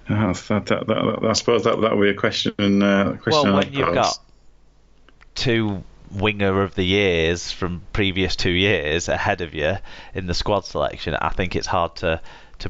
I suppose that would be a question. Well, Question when I'd you've got pose. two winger of the years from previous 2 years ahead of you in the squad selection, I think it's hard to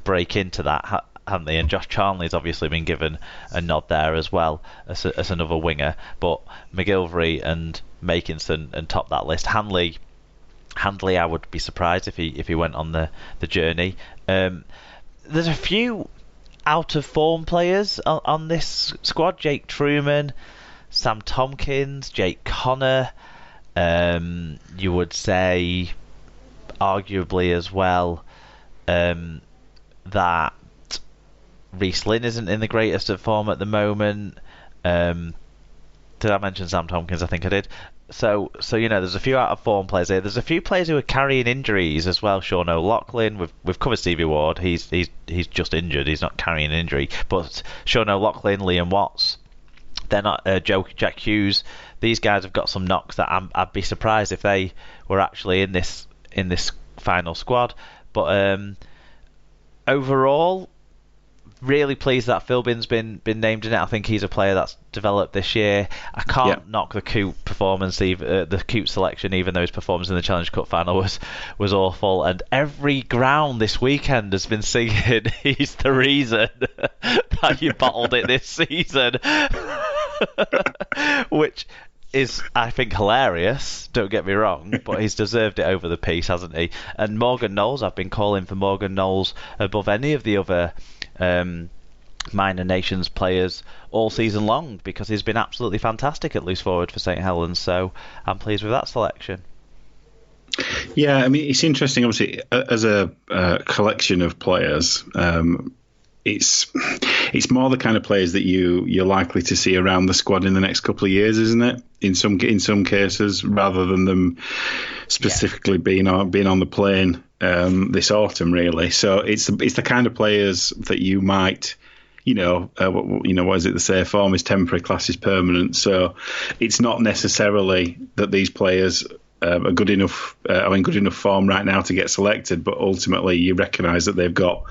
break into that, haven't they? And Josh Charnley's obviously been given a nod there as well as another winger, but McGilvery and Makinson and top that list. Handley, I would be surprised if he went on the journey. There's a few out of form players on this squad. Jake Truman, Sam Tompkins, Jake Connor. You would say, arguably as well, that Reece Lynn isn't in the greatest of form at the moment. Did I mention Sam Tompkins? I think I did. So there's a few out of form players here. There's a few players who are carrying injuries as well. Sean O'Loughlin, we've covered Stevie Ward. He's just injured. He's not carrying an injury. But Sean O'Loughlin, Liam Watts, they're not. Jack Hughes. These guys have got some knocks that I'd be surprised if they were actually in this final squad. But overall, really pleased that Philbin's been named in it. I think he's a player that's developed this year. I can't knock the Coop performance, the Coop selection, even though his performance in the Challenge Cup final was awful. And every ground this weekend has been singing, "He's the reason that you bottled it this season," which is, I think, hilarious. Don't get me wrong, but he's deserved it over the piece, hasn't he? And Morgan Knowles, I've been calling for Morgan Knowles above any of the other minor nations players all season long, because he's been absolutely fantastic at loose forward for St Helens. So I'm pleased with that selection. Yeah, I mean, it's interesting. Obviously, as a collection of players, it's more the kind of players that you're likely to see around the squad in the next couple of years, isn't it? In some cases, rather than them specifically being on the plane this autumn, really. So it's the kind of players that you might. What is it? The say form is temporary, class is permanent. So it's not necessarily that these players are good enough, in good enough form right now to get selected, but ultimately you recognise that they've got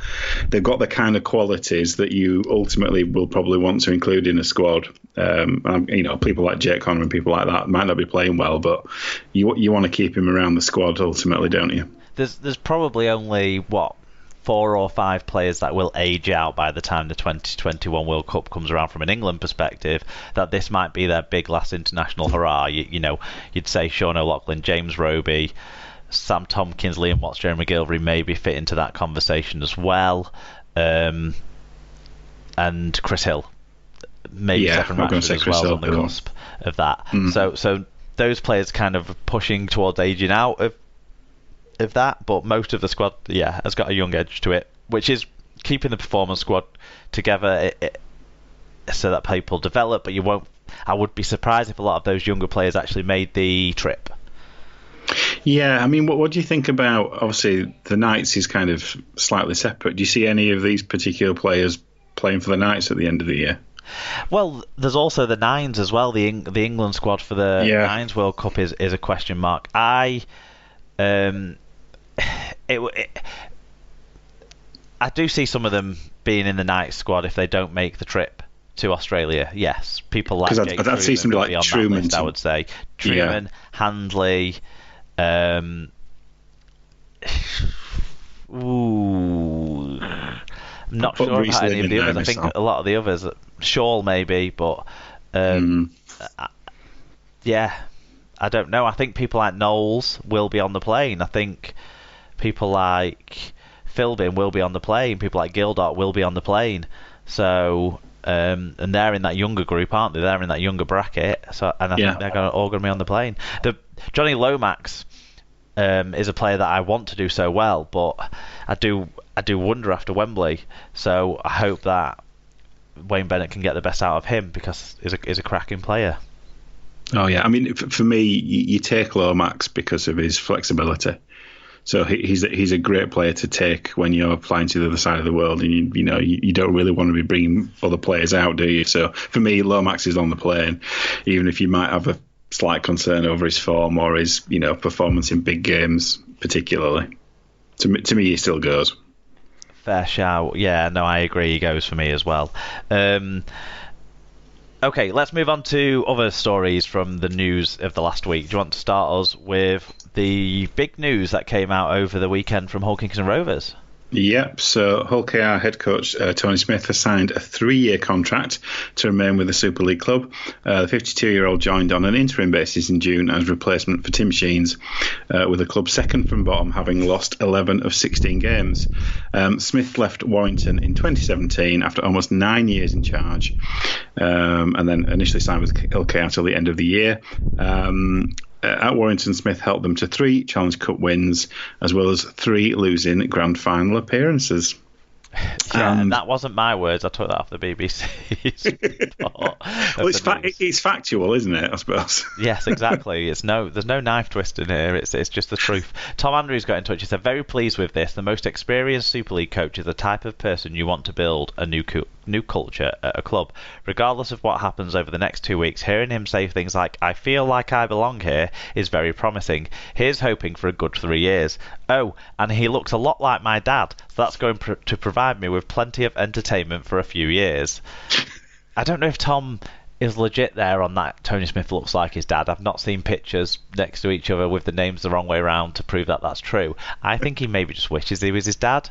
the kind of qualities that you ultimately will probably want to include in a squad. People like Jake Connor and people like that might not be playing well, but you want to keep him around the squad ultimately, don't you? There's probably only 4 or 5 players that will age out by the time the 2021 World Cup comes around from an England perspective, that this might be their big last international hurrah. You'd say Sean O'Loughlin, James Roby, Sam Tompkins, Liam Watts, Jeremy McGilvery maybe fit into that conversation as well. And Chris Hill, maybe Stephen Ratchford as well on the cusp of that. So those players kind of pushing towards aging out of that, but most of the squad, has got a young edge to it, which is keeping the performance squad together so that people develop. But I would be surprised if a lot of those younger players actually made the trip. Yeah, I mean, what do you think about, obviously, the Knights is kind of slightly separate. Do you see any of these particular players playing for the Knights at the end of the year? Well, there's also the Nines as well. The England squad for the Nines World Cup is a question mark. I do see some of them being in the Knights squad if they don't make the trip to Australia. Yes, people like Jake Truman, I'd see somebody like Truman list, I would say Truman, Handley. I'm not sure about any of the others. I think a lot of the others, Shaw maybe, but I don't know. I think people like Knowles will be on the plane. I think people like Philbin will be on the plane. People like Gildart will be on the plane. So, and they're in that younger group, aren't they? They're in that younger bracket. So, and I think they're all going to be on the plane. Johnny Lomax is a player that I want to do so well, but I do wonder after Wembley. So I hope that Wayne Bennett can get the best out of him, because he's a cracking player. Oh yeah, I mean, for me, you take Lomax because of his flexibility. So he's a great player to take when you're flying to the other side of the world, and you don't really want to be bringing other players out, do you? So for me, Lomax is on the plane, even if you might have a slight concern over his form or his performance in big games, particularly. To me, he still goes. Fair shout. Yeah, no, I agree. He goes for me as well. Okay, let's move on to other stories from the news of the last week. Do you want to start us with the big news that came out over the weekend from Hull Kingston Rovers? Yep, so Hull KR head coach Tony Smith has signed a 3-year contract to remain with the Super League club. The 52-year-old joined on an interim basis in June as replacement for Tim Sheens, with the club second from bottom, having lost 11 of 16 games. Smith left Warrington in 2017 after almost 9 years in charge, and then initially signed with Hull KR till the end of the year. At Warrington, Smith helped them to 3 Challenge Cup wins, as well as 3 losing grand final appearances. Yeah, and that wasn't my words. I took that off the BBC's report. Well, it's factual, isn't it, I suppose? Yes, exactly. There's no knife twist in here. It's just the truth. Tom Andrews got in touch. He said, very pleased with this. The most experienced Super League coach is the type of person you want to build a new culture at a club. Regardless of what happens over the next 2 weeks, hearing him say things like, I feel like I belong here, is very promising. Here's hoping for a good 3 years. Oh, and he looks a lot like my dad, so that's going to provide me with plenty of entertainment for a few years. I don't know if Tom is legit there on that. Tony Smith looks like his dad. I've not seen pictures next to each other with the names the wrong way around to prove that that's true. I think he maybe just wishes he was his dad.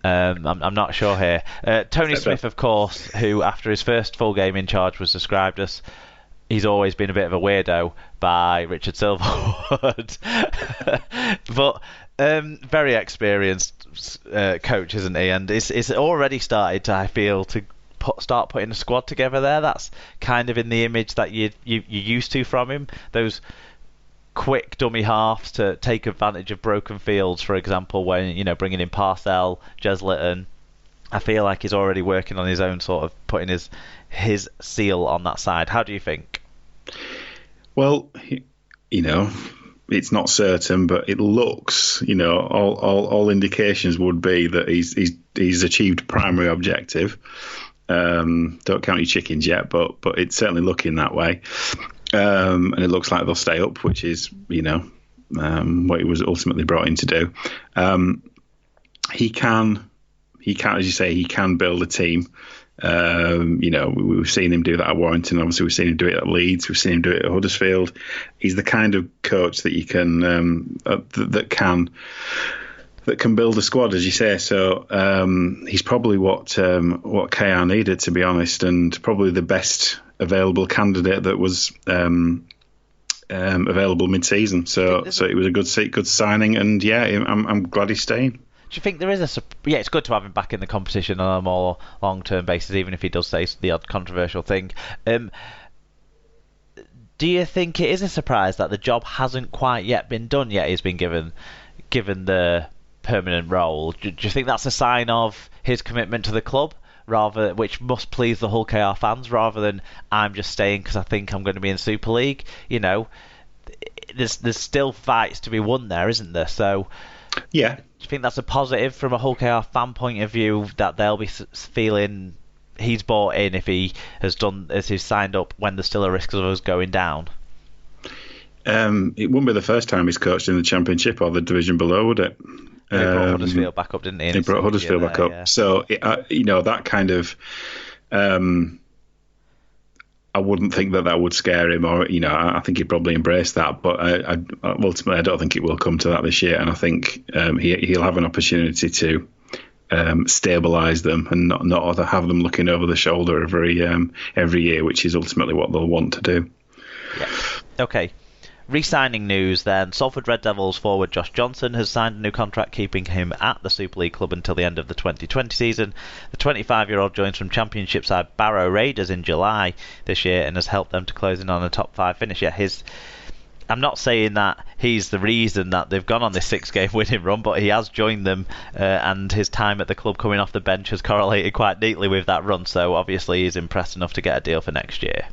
I'm not sure here. Tony Smith, of course, who after his first full game in charge was described as he's always been a bit of a weirdo by Richard Silverwood. But very experienced coach, isn't he? And it's already started to, I feel, to start putting a squad together there. That's kind of in the image that you're used to from him. Those quick dummy halves to take advantage of broken fields, for example, when bringing in Parcell, Jez Litton. I feel like he's already working on his own, sort of putting his seal on that side. How do you think? Well, it's not certain, but it looks, all indications would be that he's achieved primary objective. Don't count your chickens yet, but it's certainly looking that way. And it looks like they'll stay up, which is, what he was ultimately brought in to do. He can, as you say, he can build a team. We've seen him do that at Warrington. Obviously, we've seen him do it at Leeds. We've seen him do it at Huddersfield. He's the kind of coach that you can that can build a squad, as you say. So he's probably what KR needed, to be honest, and probably the best available candidate that was available mid-season. So it was a good signing, and yeah, I'm glad he's staying. Do you think there is it's good to have him back in the competition on a more long-term basis, even if he does say the odd controversial thing. Do you think it is a surprise that the job hasn't quite yet been done yet? He's been given the permanent role. Do you think that's a sign of his commitment to the club, which must please the Hull KR fans, rather than I'm just staying because I think I'm going to be in Super League? There's still fights to be won there, isn't there? So yeah. Do you think that's a positive from a Hull KR fan point of view, that they'll be feeling he's bought in if he has done as he's signed up when there's still a risk of us going down? It wouldn't be the first time he's coached in the Championship or the division below, would it? He brought Huddersfield back up, didn't he? He brought Huddersfield back up. Yeah. So, that kind of... I wouldn't think that would scare him, or I think he'd probably embrace that. But ultimately, I don't think it will come to that this year, and I think he'll have an opportunity to stabilise them and not have them looking over the shoulder every year, which is ultimately what they'll want to do. Yeah. Okay. Re-signing news then. Salford Red Devils forward Josh Johnson has signed a new contract, keeping him at the Super League club until the end of the 2020 season. The 25-year-old joins from Championship side Barrow Raiders in July this year and has helped them to close in on a top 5 finish. I'm not saying that he's the reason that they've gone on this 6-game winning run, but he has joined them, and his time at the club coming off the bench has correlated quite neatly with that run, so obviously he's impressed enough to get a deal for next year.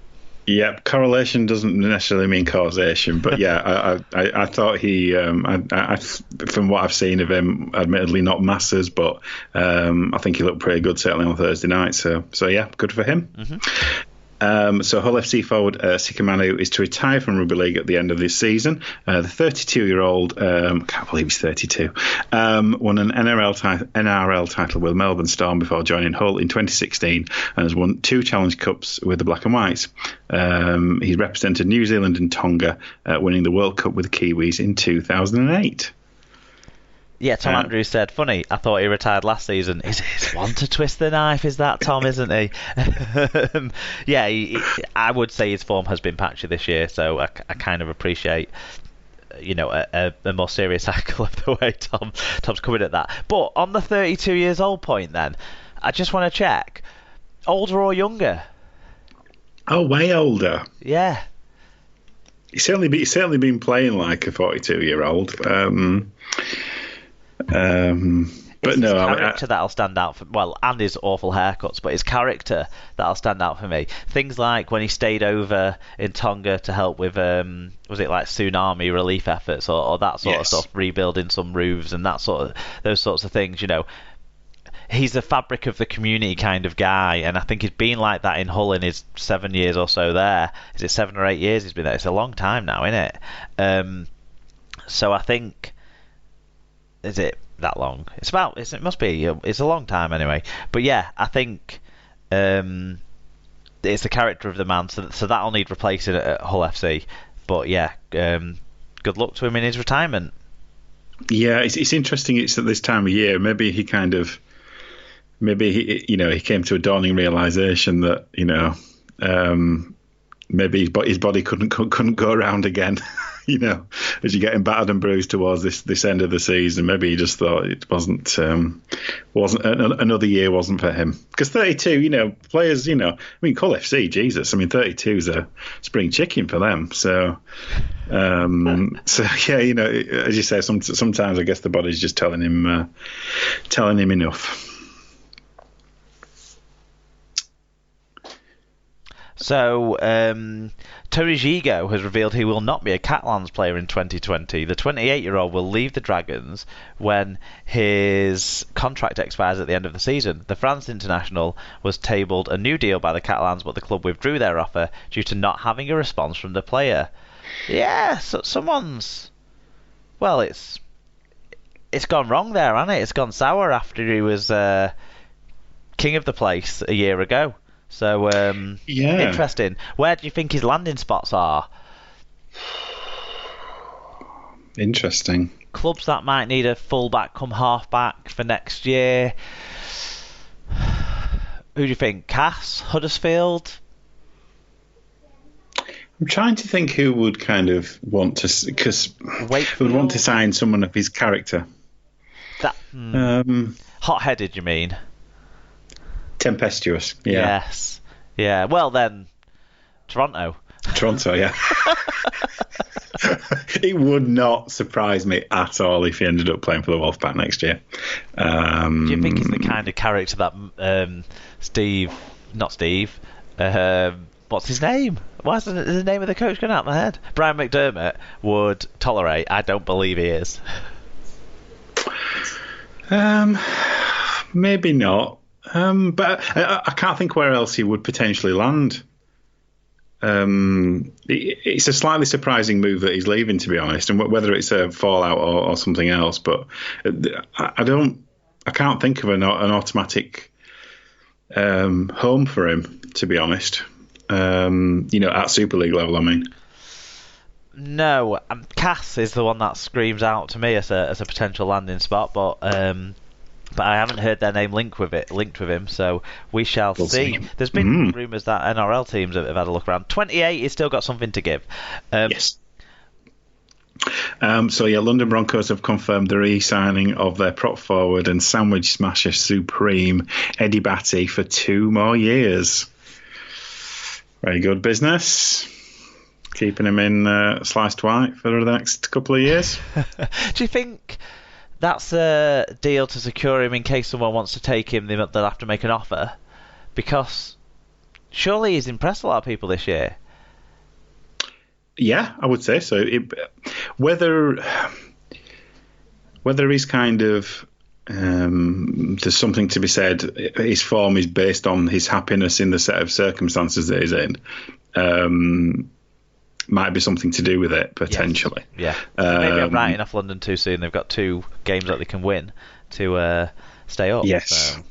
Yeah, correlation doesn't necessarily mean causation, but yeah, I thought he, from what I've seen of him, admittedly not masses, but I think he looked pretty good certainly on Thursday night. So yeah, good for him. Mm-hmm. So Hull FC forward Sikamanu is to retire from rugby league at the end of this season. The 32-year-old, can't believe he's 32, won an NRL title with Melbourne Storm before joining Hull in 2016 and has won 2 Challenge Cups with the Black and Whites. He represented New Zealand and Tonga, winning the World Cup with the Kiwis in 2008. Yeah, Tom Andrews said, funny, I thought he retired last season. He's one to twist the knife, is that Tom, isn't he? Yeah, I would say his form has been patchy this year, so I kind of appreciate, a more serious angle of the way Tom's coming at that. But on the 32 years old point then, I just want to check, older or younger? Oh, way older. Yeah. He's certainly been playing like a 42-year-old. But no, his character that'll stand out and his awful haircuts, but his character that'll stand out for me. Things like when he stayed over in Tonga to help with was it like tsunami relief efforts or that sort of stuff, rebuilding some roofs and those sorts of things. He's a fabric of the community kind of guy, and I think he's been like that in Hull in his 7 years or so there. Is it 7 or 8 years he's been there? It's a long time now, isn't it? So I think. Is it that long? It's a long time anyway. But yeah, I think it's the character of the man, so that'll need replacing at Hull FC. But yeah, good luck to him in his retirement. Yeah, it's interesting. It's at this time of year. Maybe he came to a dawning realization that maybe his body couldn't go around again. As you're getting battered and bruised towards this end of the season, maybe he just thought it wasn't another year wasn't for him. Because 32, players, Hull FC, Jesus, 32 is a spring chicken for them. So, yeah, as you say, sometimes I guess the body's just telling him enough. So, Tony Gigo has revealed he will not be a Catalans player in 2020. The 28-year-old will leave the Dragons when his contract expires at the end of the season. The France international was tabled a new deal by the Catalans, but the club withdrew their offer due to not having a response from the player. Yeah, so someone's... Well, it's gone wrong there, hasn't it? It's gone sour after he was king of the place a year ago. So, Interesting. Where do you think his landing spots are? Interesting. Clubs that might need a full-back come half-back for next year. Who do you think? Cass? Huddersfield? I'm trying to think who would kind of want to... Because who would want to sign someone of his character. Hot-headed, you mean? Tempestuous, yeah. Yes. Yeah, well then, Toronto, yeah. It would not surprise me at all if he ended up playing for the Wolfpack next year. Do you think he's the kind of character that what's his name? Why is the name of the coach going out of my head? Brian McDermott would tolerate? I don't believe he is. Maybe not. But I can't think where else he would potentially land. It's a slightly surprising move that he's leaving, to be honest, and whether it's a fallout or something else. But I can't think of an automatic home for him, to be honest. At Super League level, I mean. No, Cass is the one that screams out to me as a potential landing spot, but I haven't heard their name linked with him, so we'll see. There's been rumours that NRL teams have had a look around. 28, he's still got something to give. Yes. London Broncos have confirmed the re-signing of their prop forward and sandwich smasher supreme Eddie Batty for 2 more years. Very good business. Keeping him in sliced white for the next couple of years. Do you think that's a deal to secure him in case someone wants to take him? They'll have to make an offer, because surely he's impressed a lot of people this year. Yeah, I would say so. Whether he's kind of there's something to be said. His form is based on his happiness in the set of circumstances that he's in. Might be something to do with it, potentially. Yes. Yeah. Maybe I'm writing off London too soon. They've got 2 games that they can win to stay up. Yes. So.